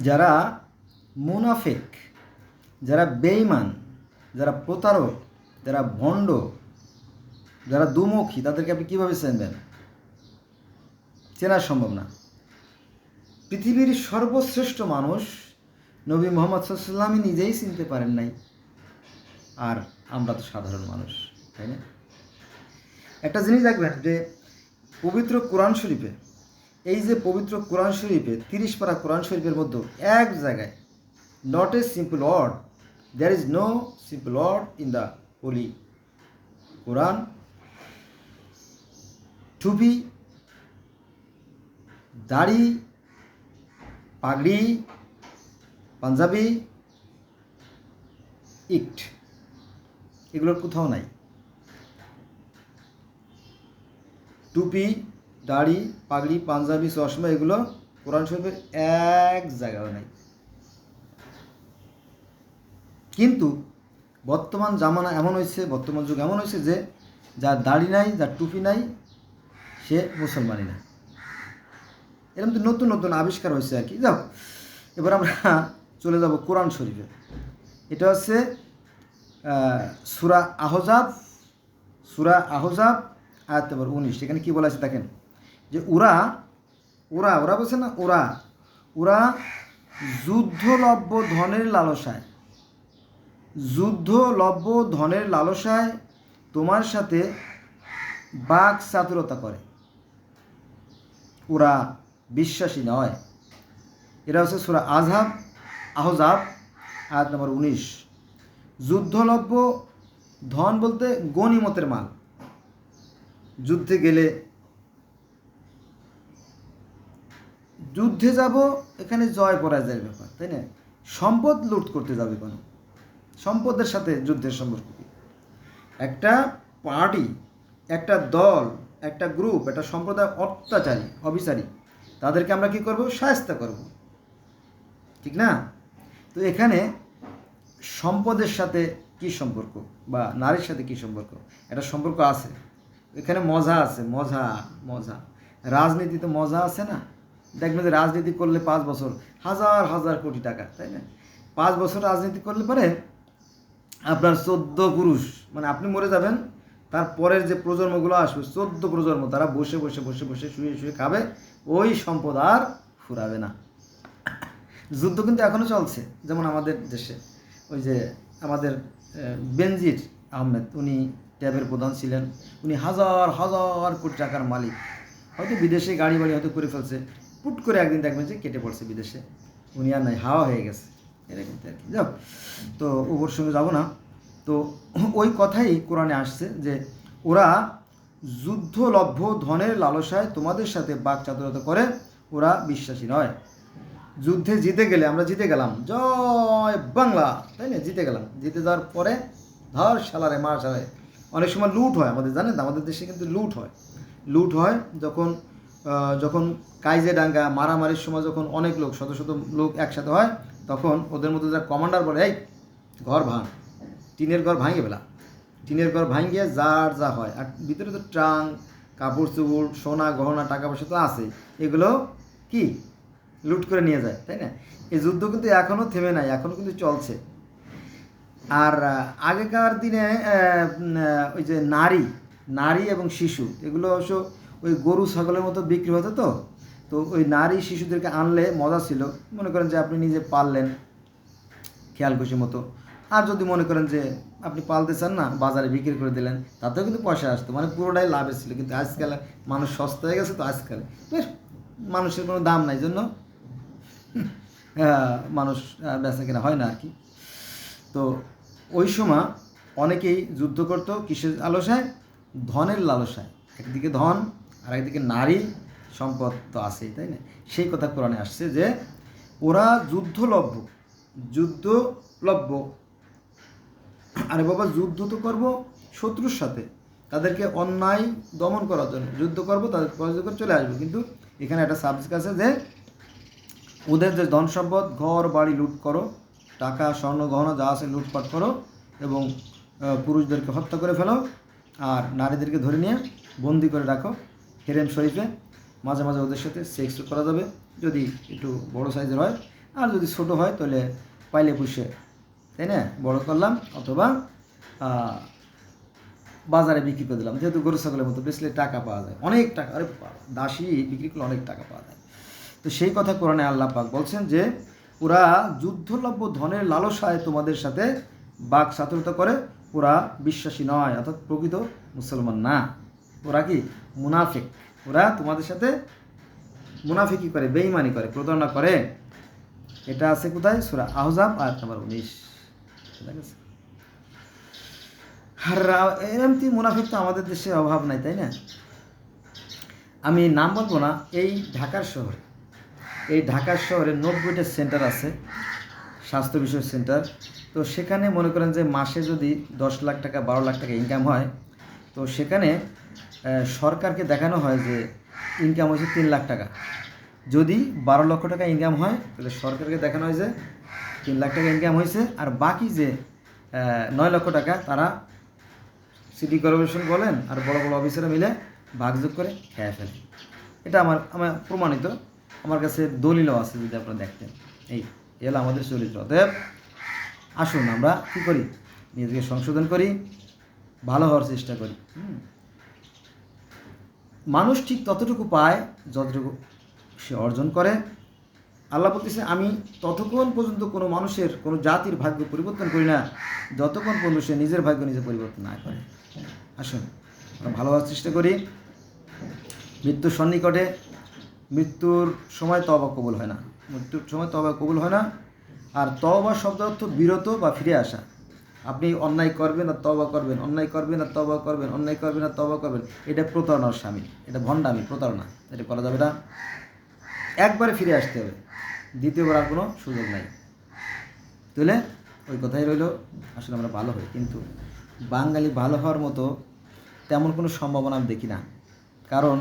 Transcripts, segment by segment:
যারা মুনাফিক, যারা বেঈমান, যারা প্রতারক, যারা ভণ্ড, যারা দুমুখী, তাদেরকে আপনি কীভাবে চিনবেন? চেনা সম্ভব না। পৃথিবীর সর্বশ্রেষ্ঠ মানুষ নবী মুহাম্মদ সাল্লাল্লাহু আলাইহি ওয়াসাল্লামই নিজেই চিনতে পারেন নাই, আর আমরা তো সাধারণ মানুষ, তাই না? একটা জিনিস দেখবেন যে পবিত্র কোরআন শরীফে, এই যে পবিত্র কোরআন শরীফে 30 পারা কোরআন শরীফের মধ্যে এক জায়গায় not a simple word, there is no simple word in the holy Quran. টুপি, দাড়ি, পাগড়ি, পাঞ্জাবি, ইট, এগুলোর কোথাও নাই। টুপি, দাড়ি, পাগড়ি, পাঞ্জাবি, চশমা, এগুলো কোরআন শরীফের এক জায়গাও নাই। কিন্তু বর্তমান জামানা এমন হয়েছে, বর্তমান যুগ এমন হয়েছে যে যার দাড়ি নাই, যার টুপি নাই, সে মুসলমানই না। এরকম তো নতুন নতুন আবিষ্কার হয়েছে আর কি। যাও, এবার আমরা চলে যাব কোরআন শরীফে। এটা হচ্ছে সূরা আহজাব আয়াত নম্বর 19। এখানে কী বলা আছে দেখেন, যে ওরা বলছে না, ওরা যুদ্ধলব্য ধনের লালসায় তোমার সাথে বাক চাতুরতা করে। ওরা বিশ্বাসী নয়। এরা হচ্ছে সূরা আহজাব আয়াত নম্বর 19। যুদ্ধলব্য ধন বলতে গনিমতের মাল। যুদ্ধে গেলে, যুদ্ধে যাব, এখানে জয় পরাজয়ের ব্যাপার, তাই না? সম্পদ লুট করতে যাবে কোনো, সম্পদের সাথে যুদ্ধের সম্পর্ক কি? একটা পার্টি, একটা দল, একটা গ্রুপ, একটা সম্প্রদায় অত্যাচারী, অবিচারী, তাদেরকে আমরা কি করব? শায়েস্তা করব, ঠিক না? তো এখানে সম্পদের সাথে কি সম্পর্ক, বা নারীর সাথে কি সম্পর্ক? একটা সম্পর্ক আছে। এখানে মজা আছে, মজা। রাজনীতিতে মজা আছে না? দেখবেন যে রাজনীতি করলে 5 বছর হাজার হাজার কোটি টাকা, তাই না? 5 বছর রাজনীতি করলে পরে আপনার 14 পুরুষ, মানে আপনি মরে যাবেন, তারপরের যে প্রজন্মগুলো আসবে 14 প্রজন্ম, তারা বসে বসে শুয়ে খাবে, ওই সম্পদ আর ফুরাবে না। যুদ্ধ কিন্তু এখনও চলছে। যেমন আমাদের দেশে ওই যে আমাদের বেনজির আহমেদ, উনি ট্যাবের প্রধান ছিলেন, উনি হাজার হাজার কোটি টাকার মালিক, হয়তো বিদেশে গাড়ি বাড়ি হয়তো করে ফেলছে, পুট করে একদিন দেখবেন যে কেটে পড়ছে বিদেশে, উনি আর নাই, হাওয়া হয়ে গেছে। এটা কিন্তু আর কি, যাও, তো ওর সঙ্গে যাবো না। তো ওই কথাই কোরআনে আসছে যে ওরা যুদ্ধলব্ধ ধনের লালসায় তোমাদের সাথে বাক চাতুরতা করে, ওরা বিশ্বাসী নয়। যুদ্ধে জিতে গেলে, আমরা জিতে গেলাম, জয় বাংলা, তাই না? জিতে গেলাম, জিতে যাওয়ার পরে ধর শালারে মার শালারে, অনেক সময় লুট হয় আমাদের, জানেন তো? আমাদের দেশে কিন্তু লুট হয় যখন কাইজে ডাঙ্গা মারামারির সময়, যখন অনেক লোক, শত শত লোক একসাথে হয়, তখন ওদের মধ্যে যারা কমান্ডার বলে, এই ঘর ভাঙ, টিনের ঘর ভাঙিয়ে ফেলা, টিনের ঘর ভাঙিয়ে যার যা হয়, আর ভিতরে তো ট্রাঙ্ক, কাপড় চোপড়, সোনা গহনা, টাকা পয়সা তো আছে, এগুলো কি লুট করে নিয়ে যায়, তাই না? এই যুদ্ধ কিন্তু এখনও থেমে নাই, এখনও কিন্তু চলছে। আর আগেকার দিনে ওই যে নারী এবং শিশু, এগুলো অবশ্য ওই গরু ছাগলের মতো বিক্রি হতো। তো ওই নারী শিশুদেরকে আনলে মজা ছিল, মনে করেন যে আপনি নিজে পাললেন খেয়াল খুশি মতো, আর যদি মনে করেন যে আপনি পালতে চান না, বাজারে বিক্রি করে দিলেন, তাতেও কিন্তু পয়সা আসতো, মানে পুরোটাই লাভের ছিল। কিন্তু আজকাল মানুষ সস্তা হয়ে গেছে, তো আজকাল মানুষের কোনো দাম নাই, জন্য মানুষ বেচা কেনা হয় না আর কি। তো ওই সময় অনেকেই যুদ্ধ করতো কিসের লালসায়? ধনের লালসায়। একদিকে ধন, আর একদিকে নারী সম্পদ তো আছেই, তাই না? সেই কথা কোরআনে আসছে যে ওরা যুদ্ধলব্য। আরে বাবা, যুদ্ধ তো করবো শত্রুর সাথে, তাদেরকে অন্যায় দমন করার জন্য যুদ্ধ করবো, তাদের পরাজিত করে চলে আসবো। কিন্তু এখানে একটা সাবজেক্ট আছে যে ওদের যে ধন সম্পদ, ঘর বাড়ি লুট করো, টাকা স্বর্ণ গহনা যা আছে লুটপাট করো, এবং পুরুষদেরকে হত্যা করে ফেলো, আর নারীদেরকে ধরে নিয়ে বন্দি করে রাখো হেরেম শরীফে। মাঝে মাঝে ওদের সাথে সেক্স করা যাবে, যদি একটু বড় সাইজের হয়, আর যদি ছোট হয় তাহলে পাইলে পুষে, তাই না, বড় করলাম, অথবা বাজারে বিক্রি করে দিলাম। যেহেতু গরু ছাগলের মতো বেচলে টাকা পাওয়া যায়, অনেক টাকা, আরে দাসী বিক্রি করলে অনেক টাকা পাওয়া যায়। তো সেই কথা কোরআনে আল্লাহ পাক বলছেন যে ওরা যুদ্ধলভ্য ধনের লালসায় তোমাদের সাথে বাক চাতুরতা করে, ওরা বিশ্বাসী নয়, অর্থাৎ প্রকৃত মুসলমান না, ওরা কি মুনাফিক, ওরা তোমাদের সাথে মুনাফিকি করে, বেঈমানি করে, প্রতারণা করে। এটা আছে কোথায়? সূরা আহজাব আয়াত নম্বর 19। ঠিক আছে, আর এরমতি মুনাফিক তো আমাদের দেশে অভাব নাই, তাই না? আমি নাম বলবো না। এই ঢাকার শহরে 90টা সেন্টার আছে, স্বাস্থ্য বিষয়ক সেন্টার। তো সেখানে মনে করেন যে মাসে যদি 10 লাখ টাকা 12 লাখ টাকা ইনকাম হয়, তো সেখানে সরকারকে দেখানো হয় যে ইনকাম হয়েছে 3 লাখ টাকা। যদি 12 লক্ষ টাকা ইনকাম হয় তাহলে সরকারকে দেখানো হয় যে 3 লাখ টাকা ইনকাম হয়েছে, আর বাকি যে 9 লক্ষ টাকা তারা সিটি কর্পোরেশন বলেন আর বড় বড় অফিসাররা মিলে ভাগযোগ করে খেয়ে ফেলে। এটা আমার প্রমাণিত, আমার কাছে দলিলও আছে, যদি আপনারা দেখতেন। এই এলো আমাদের চরিত্র। অতএব আসুন আমরা কী করি, নিজেকে সংশোধন করি, ভালো হওয়ার চেষ্টা করি। মানুষ ঠিক ততটুকু পায় যতটুকু সে অর্জন করে। আল্লাহ বলতেছে, আমি ততক্ষণ পর্যন্ত কোনো মানুষের, কোনো জাতির ভাগ্য পরিবর্তন করি না যতক্ষণ পর্যন্ত সে নিজের ভাগ্য নিজে পরিবর্তন না করে। আসুন আমরা ভালো হওয়ার চেষ্টা করি। মৃত্যুর সন্নিকটে, মৃত্যুর সময় তওবা কবুল হয় না, মৃত্যুর সময় তওবা কবুল হয় না। আর তওবা শব্দ অর্থ বিরত বা ফিরে আসা। আপনি অন্যায় করবেন আর তওবা করবেন, অন্যায় করবেন আর তওবা করবেন, অন্যায় করবেন আর তওবা করবেন, এটা প্রতারণার শামিল, এটা ভণ্ডামি, প্রতারণা, এটা করা যাবে না। একবারে ফিরে আসতে হবে, দ্বিতীয়বার আর কোনো সুযোগ নাই। তাহলে ওই কথাই রইল, আসলে আমরা ভালো হই, কিন্তু বাঙালি ভালো হওয়ার মতো তেমন কোনো সম্ভাবনা আমি দেখি না। কারণ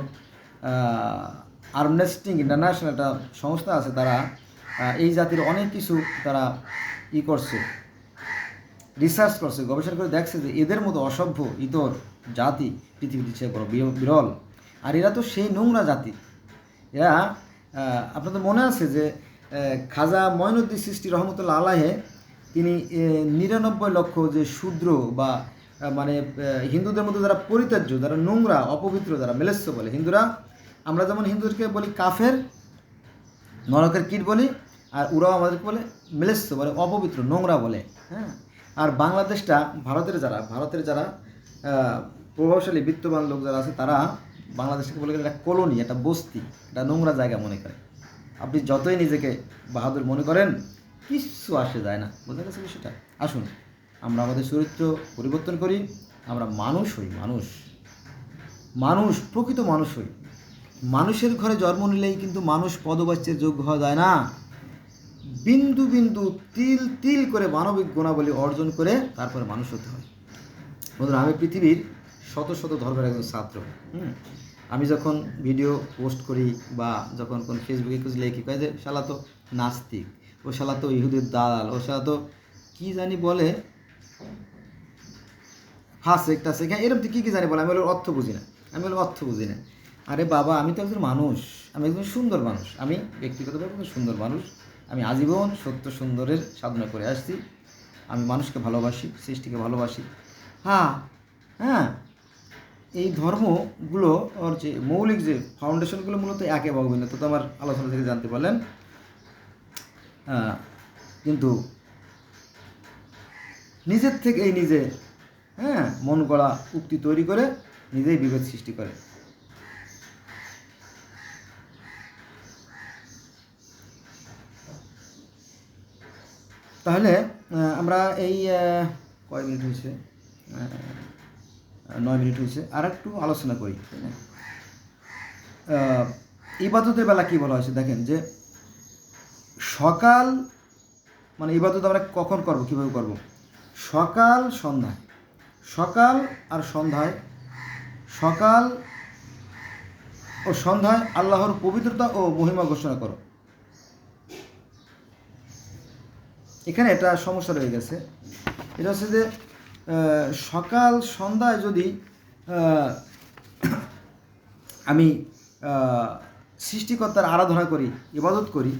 আমনেস্টি ইন্টারন্যাশনাল একটা সংস্থা আছে, তারা এই জাতির অনেক কিছু তারা করছে, রিসার্চ করছে, গবেষণা করে দেখছে যে এদের মতো অসভ্য ইতর জাতি পৃথিবীর চেয়ে বড় বিরল। আর এরা তো সেই নোংরা জাতি। এরা, আপনাদের মনে আছে যে খাজা মঈনুদ্দিন চিশতি রহমতুল্লাহ আলাইহে তিনি 99 লক্ষ যে শূদ্র বা মানে হিন্দুদের মধ্যে যারা পরিত্যাজ্য, যারা নোংরা, অপবিত্র, যারা মেলেস্য বলে হিন্দুরা, আমরা যেমন হিন্দুদেরকে বলি কাফের, নরকের কীট বলি, আর ওরাও আমাদেরকে বলে মেলেস্য, বলে অপবিত্র, নোংরা বলে। হ্যাঁ, আর বাংলাদেশটা ভারতের যারা প্রভাবশালী বিত্তবান লোক যারা আছে, তারা বাংলাদেশকে বলে একটা কলোনি, একটা বস্তি, একটা নোংরা জায়গা মনে করে। আপনি যতই নিজেকে বাহাদুর মনে করেন, কিচ্ছু আসে যায় না। বোঝা গেছে বিষয়টা? আসুন আমরা আমাদের চরিত্র পরিবর্তন করি, আমরা মানুষ হই, মানুষ, প্রকৃত মানুষ হই। মানুষের ঘরে জন্ম নিলেই কিন্তু মানুষ পদবাচ্যের যোগ্য হওয়া যায় না। বিন্দু বিন্দু, তিল তিল করে মানবিক গুণাবলী অর্জন করে তারপরে মানুষ হতে হয়। বন্ধুরা, আমি পৃথিবীর শত শত ধর্মের একজন ছাত্র। আমি যখন ভিডিও পোস্ট করি বা যখন কোন ফেসবুকে কিছু লেখি, কয় যে শালা তো নাস্তিক, ও শালা তো ইহুদের দালাল, ও শালা তো কী জানি বলে, ফাসেক টাসেক, এরকম তো কী জানি বলে। আমি বলে অর্থ বুঝি না। আরে বাবা, আমি তো একজন মানুষ, আমি একজন সুন্দর মানুষ, আমি ব্যক্তিগতভাবে একজন সুন্দর মানুষ। আমি আজীবন সত্য সুন্দরের সাধনা করে আসছি। আমি মানুষকে ভালোবাসি, সৃষ্টিকে ভালোবাসি। হ্যাঁ, এই ধর্মগুলো ওর যে মৌলিক যে ফাউন্ডেশনগুলো মূলত একে ভাগবিন্ন, তো আমার আলোচনা থেকে জানতে পারলেন। কিন্তু নিজের থেকেই নিজে মন গড়া উক্তি তৈরি করে নিজেই বিভেদ সৃষ্টি করে। তাহলে আমরা এই কয় মিনিট হয়েছে? 9 মিনিট হয়েছে। আর একটু আলোচনা করি। ইবাদতের বেলা কী বলা হয়েছে দেখেন, যে সকাল মানে ইবাদত আমরা কখন করব, কীভাবে করব? সকাল আর সন্ধ্যায়, সকাল ও সন্ধ্যায় আল্লাহর পবিত্রতা ও মহিমা ঘোষণা করো। এখানে একটা সমস্যা রয়ে গেছে। এটা হচ্ছে যে সকাল সন্ধ্যায় যদি আমি সৃষ্টিকর্তার আরাধনা করি, ইবাদত করি,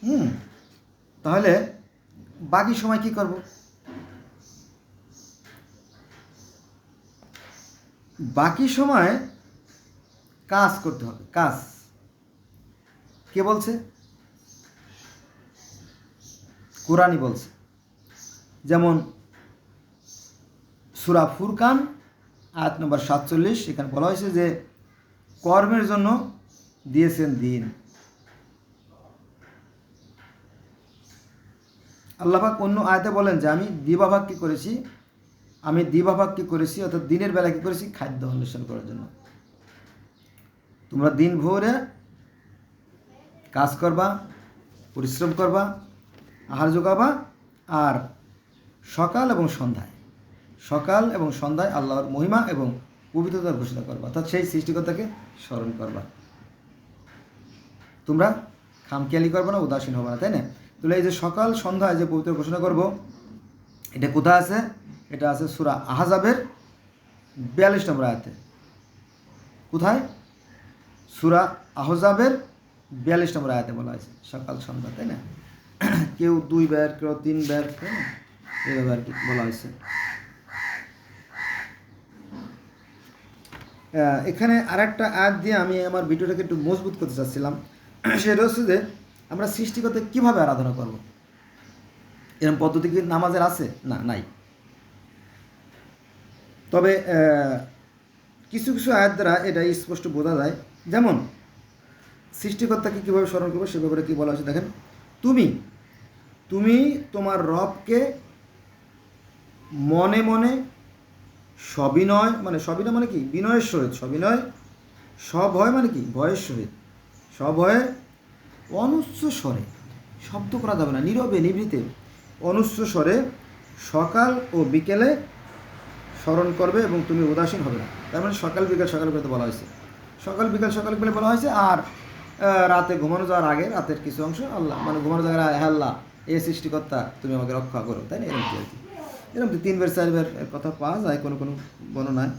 হুম, তাহলে বাকি সময় কি করব? বাকি সময় কাজ করতে হবে। কাজ কে বলছে? কোরআনই বলছে। যেমন সূরা ফুরকান আয়াত নম্বর 47, এখানে বলা হয়েছে যে কর্মের জন্য দিয়েছেন দিন। আল্লাহ পাক অন্য আয়াতে বলেন যে আমি দিবাভাগ কি করেছি, অর্থাৎ দিনের বেলা কি করেছি? খাদ্য অন্বেষণ করার জন্য। তোমরা দিন ভোরে কাজ করবা, পরিশ্রম করবা, আহার যোগাবা, আর সকাল এবং সন্ধ্যায় আল্লাহর মহিমা এবং পবিত্রতার ঘোষণা করবা, অর্থাৎ সেই সৃষ্টিকর্তাকে স্মরণ করবা। তোমরা খামখেয়ালি করবে না, উদাসীন হবে না, তাই না? তাহলে এই যে সকাল সন্ধ্যায় যে পবিত্র ঘোষণা করব, এটা কোথায় আছে? এটা আছে সূরা আহজাবের 42 নম্বর আয়াতে। কোথায়? সূরা আহজাবের 42 নম্বর আয়াতে বলা হয়েছে সকাল সন্ধ্যা, তাই না? কেউ 2 বার, কেউ 3 বার, তাই না? এইভাবে আর কি বলা হয়েছে। এখানে আরেকটা আয়াত দিয়ে আমি আমার ভিডিওটাকে একটু মজবুত করতে চাচ্ছিলাম। সেটা হচ্ছে যে আমরা সৃষ্টিকর্তাকে কীভাবে আরাধনা করব? এরকম পদ্ধতি কি নামাজের আছে? না, নাই। তবে কিছু কিছু আয়াত দ্বারা এটা স্পষ্ট বোঝা যায়। যেমন সৃষ্টিকর্তাকে কীভাবে স্মরণ করবো সে ব্যাপারে কী বলা হয়েছে দেখেন। তুমি তোমার রবকে মনে মনে সবিনয় মানে কি? বিনয়ের সহিত, সবিনয়, সভয় মানে কি? ভয়ের সহিত, সভয়ে অনুচ্চ স্বরে, শব্দ করা যাবে না, নীরবে নিভৃতে অনুচ্চ স্বরে সকাল ও বিকেলে স্মরণ করবে এবং তুমি উদাসীন হবে না। তার মানে সকাল বিকেল তো বলা হয়েছে, সকাল বিকেলে বলা হয়েছে। আর রাতে ঘুমানো যাওয়ার আগে রাতের কিছু অংশ আল্লাহ, মানে ঘুমানো যাওয়ার আগে আল্লাহ এই সৃষ্টিকর্তা তুমি আমাকে রক্ষা করো, তাই না? এরকম আর কি, এরকম 3 বার 4 বার কথা পাওয়া যায়, কোনো বর্ণনায়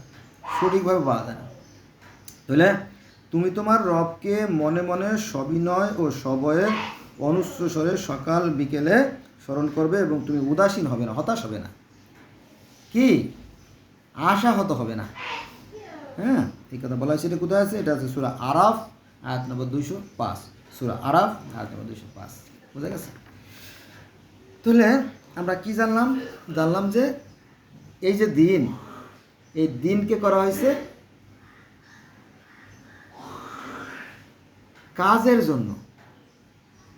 সঠিকভাবে পাওয়া যায় না। তাহলে তুমি তোমার রবকে মনে মনে সবিনয় ও সবয়ে অনুচ্চ স্বরে সকাল বিকেলে স্মরণ করবে এবং তুমি উদাসীন হবে না, হতাশ হবে না, কি আশাহত হবে না। হ্যাঁ, এই কথা বলা হয়েছে। এটা কোথায় আছে? এটা আছে সূরা আরাফ আয়াত নম্বর 205। সূরা আরাফ আয়াত নম্বর 205। বুঝা গেছে? তাহলে আমরা কি জানলাম যে এই যে দিন, এই দিনকে করা হয়েছে কাজের জন্য।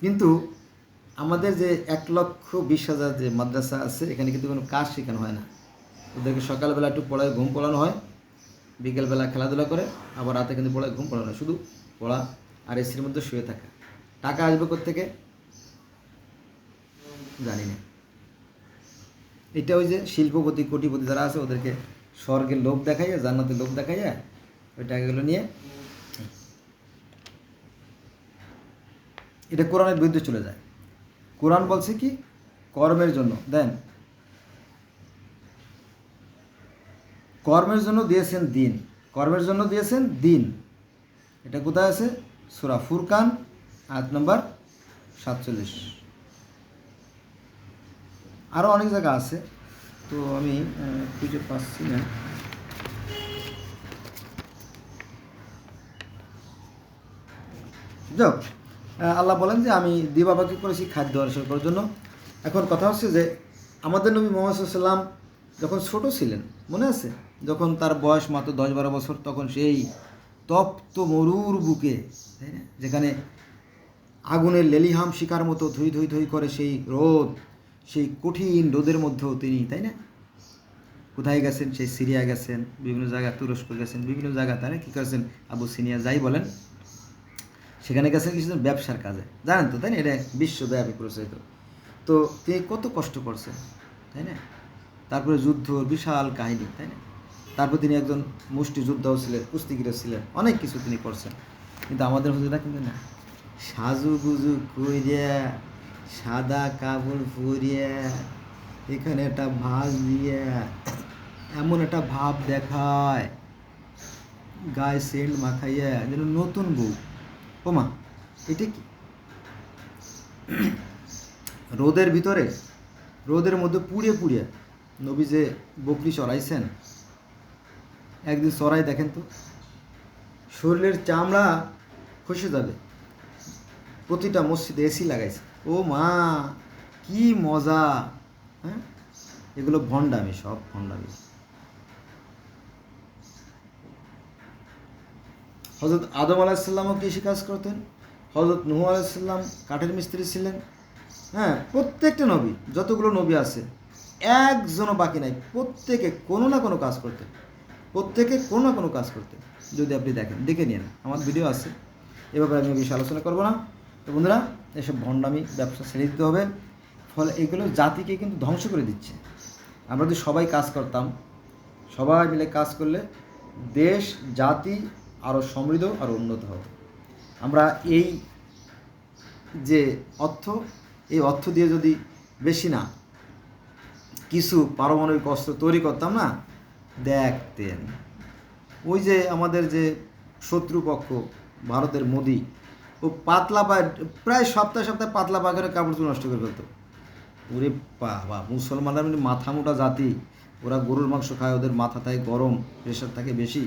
কিন্তু আমাদের যে 1,20,000 যে মাদ্রাসা আছে, এখানে কিন্তু কোনো কাজ শেখানো হয় না। ওদেরকে সকালবেলা একটু পড়ায়, ঘুম পড়ানো হয়, বিকেলবেলা খেলাধুলা করে, আবার রাতে কিন্তু পড়ায়, ঘুম পড়ানো হয়, শুধু পড়া আর এসির মধ্যে শুয়ে থাকা। টাকা আসবে কোত্থেকে জানি না। এটা ওই যে শিল্পপতি কোটিপতি যারা আছে ওদেরকে স্বর্গের লোভ দেখাইয়া, জান্নাতের লোভ দেখাইয়া ওই টাকাগুলো নিয়ে এটা কোরআনের বিরুদ্ধে চলে যায়। কোরআন বলছে কি? কর্মের জন্য দেন, কর্মের জন্য দিয়েছেন দিন, কর্মের জন্য দিয়েছেন দিন। এটা কোথায় আছে? সূরা ফুরকান আয়াত নম্বর 47। আরও অনেক জায়গা আছে, তো আমি খুঁজে পাচ্ছি না। যাক, আল্লাহ বলেন যে আমি দিবাভাগ করেছি খাদ্য অন্বেষণ করার জন্য। এখন কথা হচ্ছে যে আমাদের নবী মুহাম্মদ সাল্লাল্লাহু আলাইহি ওয়াসাল্লাম যখন ছোট ছিলেন, মনে আছে? যখন তার বয়স মাত্র 10-12 বছর, তখন সেই তপ্ত মরুর বুকে, তাই না, যেখানে আগুনের লেলিহাম শিকার মতো ধুই করে সেই রোদ, সেই কঠিন রোদের মধ্যেও তিনি, তাই না, কোথায় গেছেন? সেই সিরিয়া গেছেন, বিভিন্ন জায়গায় তুরস্ক গেছেন, বিভিন্ন জায়গা, তাই না, কী করেছেন? আবু সিনিয়া যাই বলেন, সেখানে গেছেন কিছুদিন ব্যবসার কাজে, জানেন তো, তাই না? এটা বিশ্বব্যাপী প্রচলিত। তো তিনি কত কষ্ট করছেন, তাই না? তারপরে যুদ্ধ, বিশাল কাহিনী, তাই না? তারপর তিনি একজন মুষ্টিযোদ্ধাও ছিলেন, কুস্তিগিরও ছিলেন, অনেক কিছু তিনি করছেন। কিন্তু আমাদের হুজুররা কিন্তু না, সাজুগুজু কইরিয়া, সাদা কাপড় পরিয়া, এখানে একটা ভাঁজ দিয়া, এমন একটা ভাব দেখায়, গায়ে সেন্ট মাখাইয়া যেন নতুন বউ। ওমা, এটা কি? রোদের ভিতরে, রোদের মধ্যে পুড়িয়ে পুড়িয়ে নবী যে বকরি চড়াইছেন, একদিন চড়াই দেখেন তো, শরীরের চামড়া খসে যাবে। প্রতিটা মসজিদে এসি লাগাইছে। ও মা, কি মজা! হ্যাঁ, এগুলো ভণ্ডামি, সব ভণ্ডামি। হজরত আদম আলাইসাল্লামও কৃষি কাজ করতেন, হজরত নূহ আলাইসাল্লাম কাঠের মিস্ত্রি ছিলেন। হ্যাঁ, প্রত্যেকটা নবী, যতগুলো নবী আছে একজনও বাকি নাই, প্রত্যেকে কোনো না কোনো কাজ করতেন, প্রত্যেকে কোনো না কোনো কাজ করতেন। যদি আপনি দেখেন, দেখে নিন, আমার ভিডিও আছে, এভাবে আমি বেশি আলোচনা করবো না। তো বন্ধুরা, এসব ভণ্ডামি ব্যবসা ছেড়ে দিতে হবে। ফলে এগুলো জাতিকে কিন্তু ধ্বংস করে দিচ্ছে। আমরা যদি সবাই কাজ করতাম, সবাই মিলে কাজ করলে দেশ জাতি আরও সমৃদ্ধ আরও উন্নত হবে। আমরা এই যে অর্থ, এই অর্থ দিয়ে যদি বেশি না কিছু পারমাণবিক অস্ত্র তৈরি করতাম না, দেখতেন ওই যে আমাদের যে শত্রুপক্ষ ভারতের মোদি, ও পাতলা পায়, প্রায় সপ্তাহে সপ্তাহে পাতলা পায়খানা কাপড় চুপড় নষ্ট করে ফেলতো। ওরে বাবা, মুসলমানরা মানে মাথা মোটা জাতি, ওরা গরুর মাংস খায়, ওদের মাথা থাকে গরম, প্রেশার থাকে বেশি,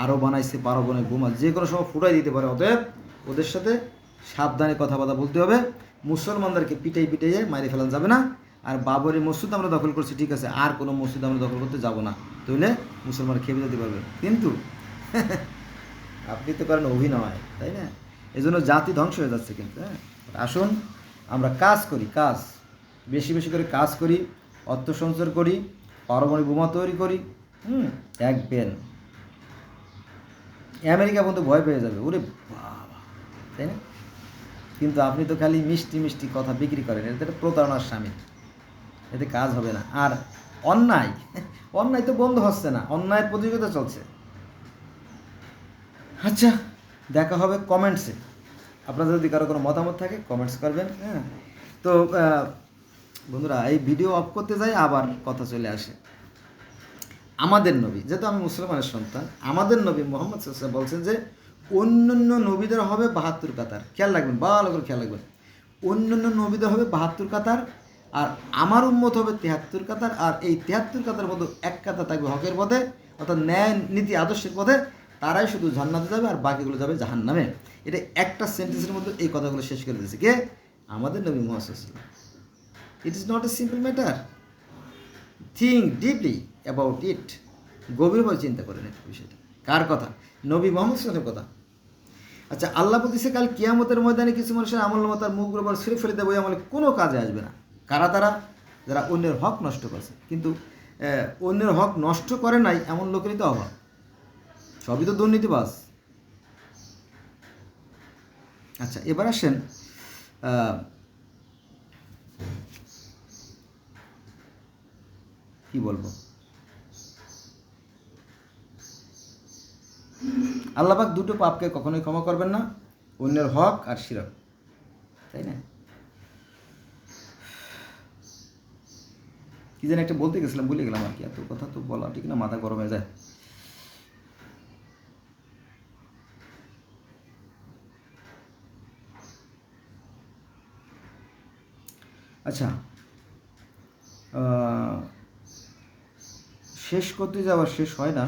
আরও বানাইছে পারবনে বোমা, যে কোনো সময় ফুটাই দিতে পারে। অতএব ওদের সাথে সাবধানে কথাবার্তা বলতে হবে। মুসলমানদেরকে পিটাই পিটাইয়ে মারি ফেলানো যাবে না। আর বাবরি মসজিদ আমরা দখল করছি, ঠিক আছে, আর কোনো মসজিদ আমরা দখল করতে যাব না, তাহলে মুসলমান খেপে যেতে পারবে। কিন্তু আপনি তো করেন অভিনয়, তাই না? এই জন্য জাতি ধ্বংস হয়ে যাচ্ছে। কিন্তু হ্যাঁ, আসুন আমরা কাজ করি, কাজ বেশি বেশি করে কাজ করি, অর্থ সঞ্চয় করি, পারমাণবিক বোমা তৈরি করি। দেখবেন আমেরিকা পর্যন্ত ভয় পেয়ে যাবে, ওরে বাবা, তাই না? কিন্তু আপনি তো খালি মিষ্টি মিষ্টি কথা বিক্রি করেন, এতে প্রতারণার স্বামী, এতে কাজ হবে না। আর অন্যায়, অন্যায় তো বন্ধ হচ্ছে না, অন্যায়ের প্রতিযোগিতা চলছে। আচ্ছা, দেখা হবে কমেন্টসে। আপনাদের যদি কারো কোনো মতামত থাকে কমেন্টস করবেন। হ্যাঁ, তো বন্ধুরা, এই ভিডিও অফ করতে যাই আবার কথা চলে আসে। আমাদের নবী, যেহেতু আমি মুসলমানের সন্তান, আমাদের নবী মোহাম্মদ সাল্লাল্লাহু আলাইহি ওয়াসাল্লাম বলছেন যে অন্যান্য নবীদের হবে 72 কাতার। খেয়াল রাখবেন, ভালো করে খেয়াল রাখবেন। অন্যান্য নবীদের হবে 72 কাতার, আর আমার উম্মত হবে 73 কাতার। আর এই 73 কাতার মধ্যে এক কাতার থাকবে হকের পথে, অর্থাৎ ন্যায় নীতি আদর্শের পথে, তারাই শুধু জান্নাতে যাবে আর বাকিগুলো যাবে জাহান্নামে। এটা একটা সেন্টেন্সের মধ্যে এই কথাগুলো শেষ করে দিয়েছে কে? আমাদের নবী মুহাম্মদ সাল্লাল্লাহু আলাইহি ওয়াসাল্লাম। It is not a simple matter. Think deeply about it. গভীরভাবে চিন্তা করেন এই বিষয়টা। কার কথা? নবী মুহাম্মদ সাল্লাল্লাহু আলাইহি ওয়াসাল্লামের কথা। আচ্ছা, আল্লাহ বলতেছে কাল কিয়ামতের ময়দানে কিছু মানুষের আমলনামা তার মুখ বরাবর ছিঁড়ে ফেলে দেবে, ওই আমলে কোনো কাজে আসবে না। কারা তারা? যারা অন্যের হক নষ্ট করছে। কিন্তু অন্যের হক নষ্ট করে নাই এমন লোকেরই তো অভাব, সবই তো দুর্নীতিবাজ। আচ্ছা, এবার আসেন কি বলবো, আল্লাহ পাক দুটো পাপকে কখনোই ক্ষমা করবেন না, অন্যের হক আর শিরক, তাই না? কি যেন একটা বলতে গেছিলাম, ভুলে গেলাম আর কি। এত কথা তো বলা ঠিক না, মাথা গরম হয়ে যায়। আচ্ছা, শেষ করতে যাওয়ার শেষ হয় না।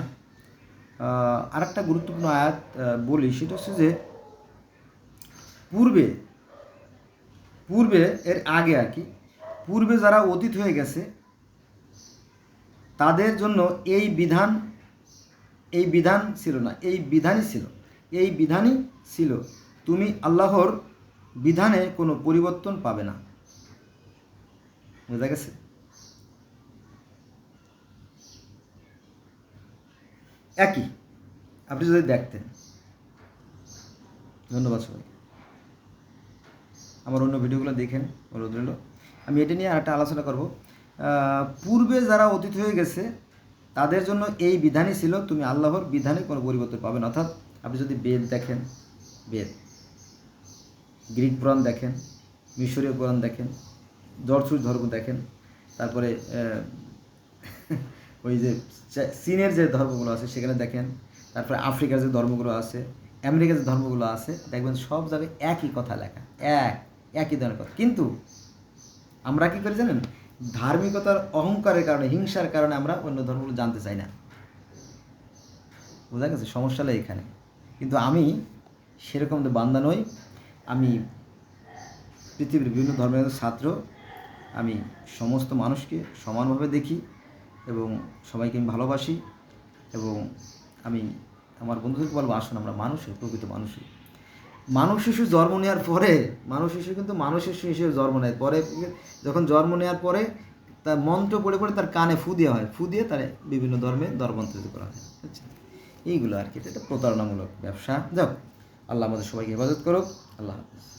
আরেকটা গুরুত্বপূর্ণ আয়াত বলি, সেটা হচ্ছে যে পূর্বে পূর্বে এর আগে আর কি, পূর্বে যারা অতীত হয়ে গেছে তাদের জন্য এই বিধান ছিল না, এই বিধানই ছিল। তুমি আল্লাহর বিধানে কোনো পরিবর্তন পাবে না। বোঝা গেছে? একই, আপনি যদি দেখতেন। ধন্যবাদ সবাই, আমার অন্য ভিডিওগুলো দেখেন, অনুরোধ রইল। আমি এটা নিয়ে আরেকটা আলোচনা করব। পূর্বে যারা অতীত হয়ে গেছে তাদের জন্য এই বিধানই ছিল, তুমি আল্লাহর বিধানে কোনো পরিবর্তন পাবেন। অর্থাৎ আপনি যদি বেদ দেখেন, বেদ, গ্রিক পুরাণ দেখেন, মিশরীয় পুরাণ দেখেন, জর্জুর ধর্ম দেখেন, তারপরে ওই যে চীনের যে ধর্মগুলো আছে সেখানে দেখেন, তারপরে আফ্রিকার যে ধর্মগুলো আছে, আমেরিকার যে ধর্মগুলো আছে, দেখবেন সব জায়গায় একই কথা লেখা, এক একই ধরনের কথা। কিন্তু আমরা কী করি জানেন, ধার্মিকতার অহংকারের কারণে, হিংসার কারণে আমরা অন্য ধর্মগুলো জানতে চাই না। বোঝা গেছে সমস্যাটা এখানে। কিন্তু আমি সেরকম তো বান্দা নই। আমি পৃথিবীর বিভিন্ন ধর্মের ছাত্র। আমি সমস্ত মানুষকে সমানভাবে দেখি এবং সবাইকে আমি ভালোবাসি। এবং আমি আমার বন্ধুদেরকে বলবো, আসুন আমরা মানুষই, প্রকৃত মানুষই। মানুষ শিশু জন্ম নেওয়ার পরে, মানুষ শিশু কিন্তু মানুষ শিশু হিসেবে জন্ম নেয়। পরে যখন জন্ম নেওয়ার পরে তার মন্ত্র পড়ে পড়ে তার কানে ফু দেওয়া হয়, ফু দিয়ে তার বিভিন্ন ধর্মে ধর্মান্তরিত করা হয়। বুঝছেন? এইগুলো আর কি, এটা প্রতারণামূলক ব্যবসা। যাক, আল্লাহ আমাদের সবাইকে হেফাজত করুক। আল্লাহ হাফিজ।